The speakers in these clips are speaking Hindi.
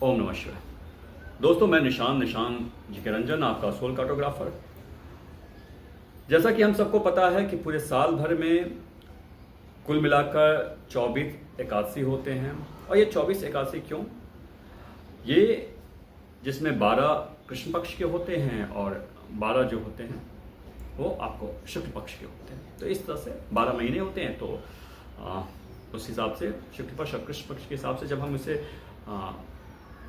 ओम नमः शिवाय। दोस्तों, मैं निशान जीके रंजन, आपका सोल कार्टोग्राफर। जैसा कि हम सबको पता है कि पूरे साल भर में कुल मिलाकर 24 एकादशी होते हैं। और ये 24 एकादशी क्यों? ये जिसमें 12 कृष्ण पक्ष के होते हैं और 12 जो होते हैं वो आपको शुक्ल पक्ष के होते हैं। तो इस तरह से 12 महीने होते हैं। तो उस हिसाब से शुक्ल पक्ष और कृष्ण पक्ष के हिसाब से जब हम इसे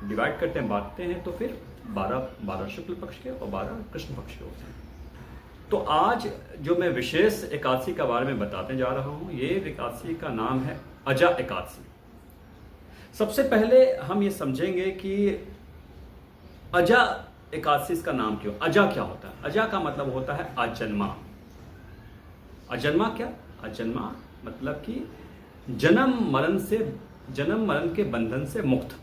डिवाइड करते हैं, बांटते हैं, तो फिर 12 शुक्ल पक्ष के और 12 कृष्ण पक्ष के होते हैं। तो आज जो मैं विशेष एकादशी के बारे में बताने जा रहा हूँ, ये एकादशी का नाम है अजा एकादशी। सबसे पहले हम ये समझेंगे कि अजा एकादशी इसका नाम क्यों? अजा क्या होता है? अजा का मतलब होता है अजन्मा। अजन्मा क्या? अजन्मा मतलब कि जन्म मरण के बंधन से मुक्त।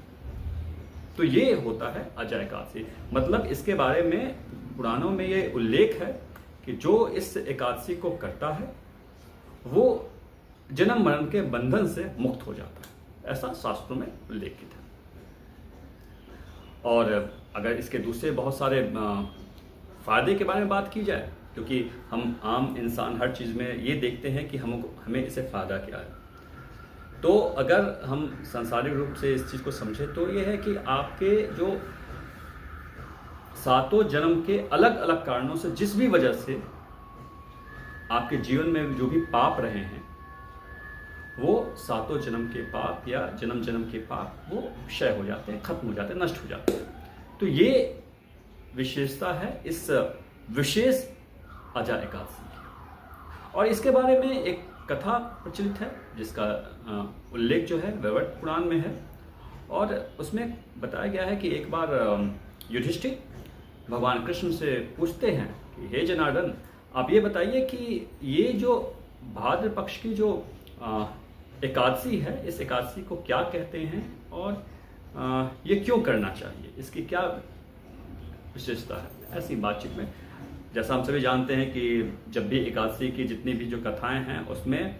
तो ये होता है अजा एकादशी। मतलब इसके बारे में पुराणों में ये उल्लेख है कि जो इस एकादशी को करता है वो जन्म मरण के बंधन से मुक्त हो जाता है, ऐसा शास्त्रों में उल्लेखित है। और अगर इसके दूसरे बहुत सारे फायदे के बारे में बात की जाए, क्योंकि हम आम इंसान हर चीज़ में ये देखते हैं कि हमें इससे फ़ायदा क्या है, तो अगर हम सांसारिक रूप से इस चीज़ को समझें तो ये है कि आपके जो 7 जन्म के अलग अलग कारणों से, जिस भी वजह से आपके जीवन में जो भी पाप रहे हैं, वो 7 जन्म के पाप या जन्म के पाप वो क्षय हो जाते हैं, खत्म हो जाते हैं, नष्ट हो जाते हैं। तो ये विशेषता है इस विशेष अजा एकादशी की। और इसके बारे में एक कथा प्रचलित है जिसका उल्लेख जो है वैवर्त पुराण में है। और उसमें बताया गया है कि एक बार युधिष्ठिर भगवान कृष्ण से पूछते हैं कि हे जनार्दन, आप ये बताइए कि ये जो भाद्र पक्ष की जो एकादशी है, इस एकादशी को क्या कहते हैं और ये क्यों करना चाहिए, इसकी क्या विशेषता है। ऐसी बातचीत में जैसा हम सभी जानते हैं कि जब भी एकादशी की जितनी भी जो कथाएं हैं उसमें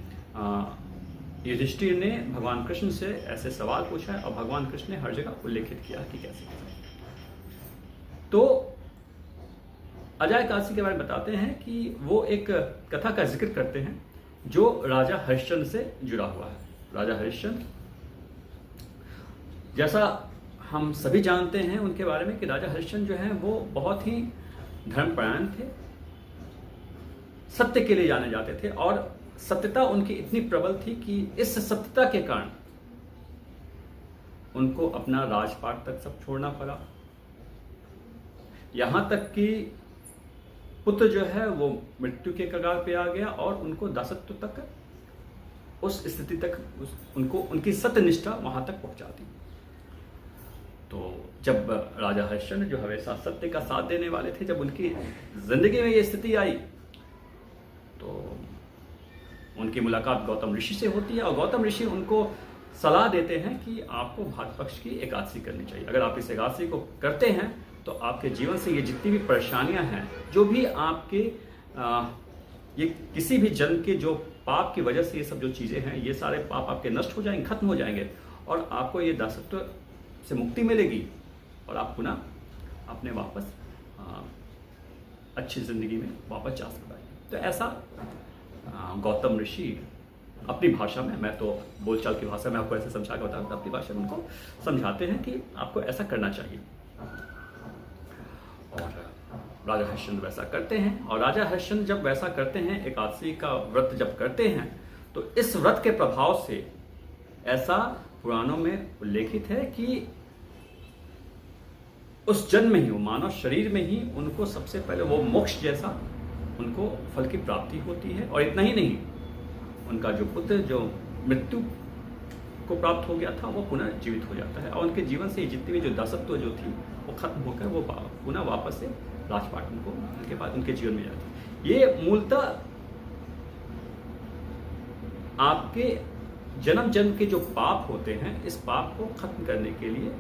युधिष्ठिर ने भगवान कृष्ण से ऐसे सवाल पूछा है और भगवान कृष्ण ने हर जगह उल्लेखित किया कि कैसे करें। तो अजा एकादशी के बारे में बताते हैं कि वो एक कथा का जिक्र करते हैं जो राजा हरिश्चंद्र से जुड़ा हुआ है। राजा हरिश्चंद्र, जैसा हम सभी जानते हैं उनके बारे में कि राजा हरिश्चंद्र जो हैं वो बहुत ही धर्मपरायण थे, सत्य के लिए जाने जाते थे और सत्यता उनकी इतनी प्रबल थी कि इस सत्यता के कारण उनको अपना राजपाट तक सब छोड़ना पड़ा। यहां तक कि पुत्र जो है वो मृत्यु के कगार पे आ गया और उनको दासत्व तक, उस स्थिति तक उनको उनकी सत्यनिष्ठा वहां तक पहुंचा दी। तो जब राजा हरिश्चंद्र जो हमेशा सत्य का साथ देने वाले थे, जब उनकी जिंदगी में ये स्थिति आई तो उनकी मुलाकात गौतम ऋषि से होती है और गौतम ऋषि उनको सलाह देते हैं कि आपको भाद्र पक्ष की एकादशी करनी चाहिए। अगर आप इस एकादशी को करते हैं तो आपके जीवन से ये जितनी भी परेशानियां हैं, जो भी आपके ये किसी भी जन्म के जो पाप की वजह से ये सब जो चीज़ें हैं, ये सारे पाप आपके नष्ट हो जाएंगे, खत्म हो जाएंगे और आपको ये दासत्व से मुक्ति मिलेगी और आप पुनः अपने वापस अच्छी जिंदगी में वापस जा सकते हैं। तो ऐसा गौतम ऋषि अपनी भाषा में, मैं तो बोलचाल की भाषा में आपको ऐसे समझा के बताऊँ, अपनी भाषा में उनको समझाते हैं कि आपको ऐसा करना चाहिए। और राजा हरिश्चंद्र वैसा करते हैं। और राजा हरिश्चंद्र जब वैसा करते हैं, एकादशी का व्रत जब करते हैं, तो इस व्रत के प्रभाव से ऐसा पुराणों में उल्लेखित है कि उस जन्म में ही, वो मानव शरीर में ही उनको सबसे पहले वो मोक्ष जैसा उनको फल की प्राप्ति होती है। और इतना ही नहीं, उनका जो पुत्र जो मृत्यु को प्राप्त हो गया था वो पुनः जीवित हो जाता है और उनके जीवन से जितनी भी जो दासत्व जो थी वो खत्म होकर वो पुनः वापस से राजपाट उनको उनके बाद उनके जीवन में जाती है। ये मूलतः आपके जन्म के जो पाप होते हैं, इस पाप को खत्म करने के लिए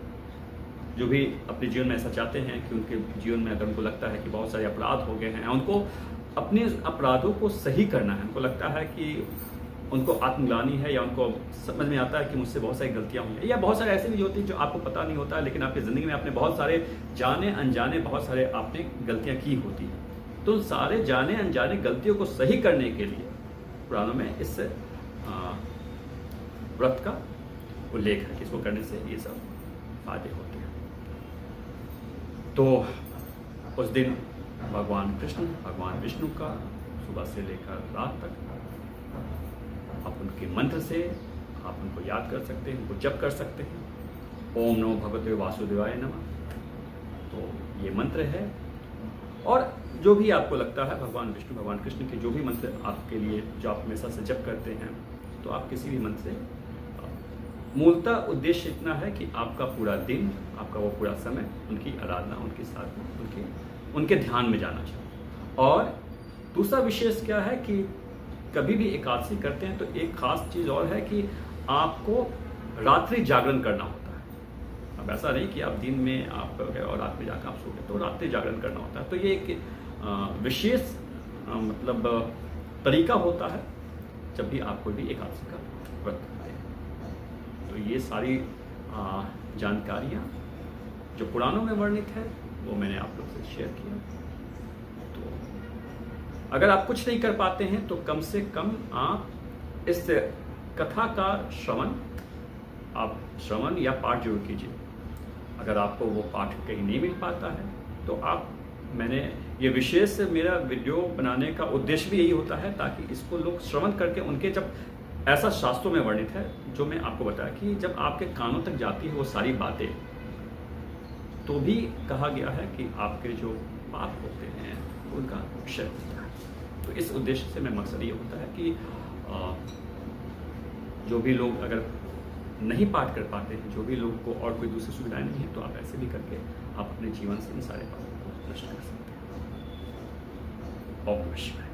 जो भी अपने जीवन में ऐसा चाहते हैं कि उनके जीवन में अगर उनको लगता है कि बहुत सारे अपराध हो गए हैं, उनको अपने अपराधों को सही करना है, उनको लगता है कि उनको आत्मग्लानि है, या उनको समझ में आता है कि मुझसे बहुत सारी गलतियां हुई हैं, या बहुत सारे ऐसे भी होती हैं जो आपको पता नहीं होता है, लेकिन आपकी ज़िंदगी में आपने बहुत सारे जाने अनजाने बहुत सारे आपने गलतियां की होती हैं। तो उन सारे जाने अनजाने गलतियों को सही करने के लिए पुराणों में इस व्रत का उल्लेख है कि इसको करने से ये सब फायदे होते हैं। तो उस दिन भगवान कृष्ण भगवान विष्णु का सुबह से लेकर रात तक आप उनके मंत्र से आप उनको याद कर सकते हैं, उनको जप कर सकते हैं। ओम नमो भगवते वासुदेवाय नमः, तो ये मंत्र है। और जो भी आपको लगता है भगवान विष्णु भगवान कृष्ण के जो भी मंत्र आपके लिए जो आप हमेशा से जप करते हैं, तो आप किसी भी मंत्र से, मूलतः उद्देश्य इतना है कि आपका पूरा दिन, आपका वो पूरा समय उनकी आराधना, उनके साथ उनके ध्यान में जाना चाहिए। और दूसरा विशेष क्या है कि कभी भी एकादशी करते हैं तो एक खास चीज़ और है कि आपको रात्रि जागरण करना होता है। अब ऐसा नहीं कि आप दिन में आप गए और रात में जाकर आप सो गए, तो रात्रि जागरण करना होता है। तो ये एक विशेष मतलब तरीका होता है जब भी आप कोई भी एकादशी का व्रत करते हैं। तो ये सारी जानकारियाँ जो पुराणों में वर्णित है वो मैंने आप लोग से शेयर किया। तो अगर आप कुछ नहीं कर पाते हैं तो कम से कम आप इस कथा का श्रवण या पाठ जरूर कीजिए। अगर आपको वो पाठ कहीं नहीं मिल पाता है तो मैंने ये विशेष मेरा वीडियो बनाने का उद्देश्य भी यही होता है ताकि इसको लोग श्रवण करके उनके, जब ऐसा शास्त्रों में वर्णित है जो मैं आपको बताया कि जब आपके कानों तक जाती है वो सारी बातें, तो भी कहा गया है कि आपके जो पाप होते हैं उनका क्षय होता है। तो इस उद्देश्य से मैं मकसद ये होता है कि जो भी लोग अगर नहीं पाठ कर पाते हैं, जो भी लोग को और कोई दूसरी सुविधाएं नहीं है, तो आप ऐसे भी करके आप अपने जीवन से इन सारे पापों को नष्ट कर सकते हैं। ओम नमः शिवाय।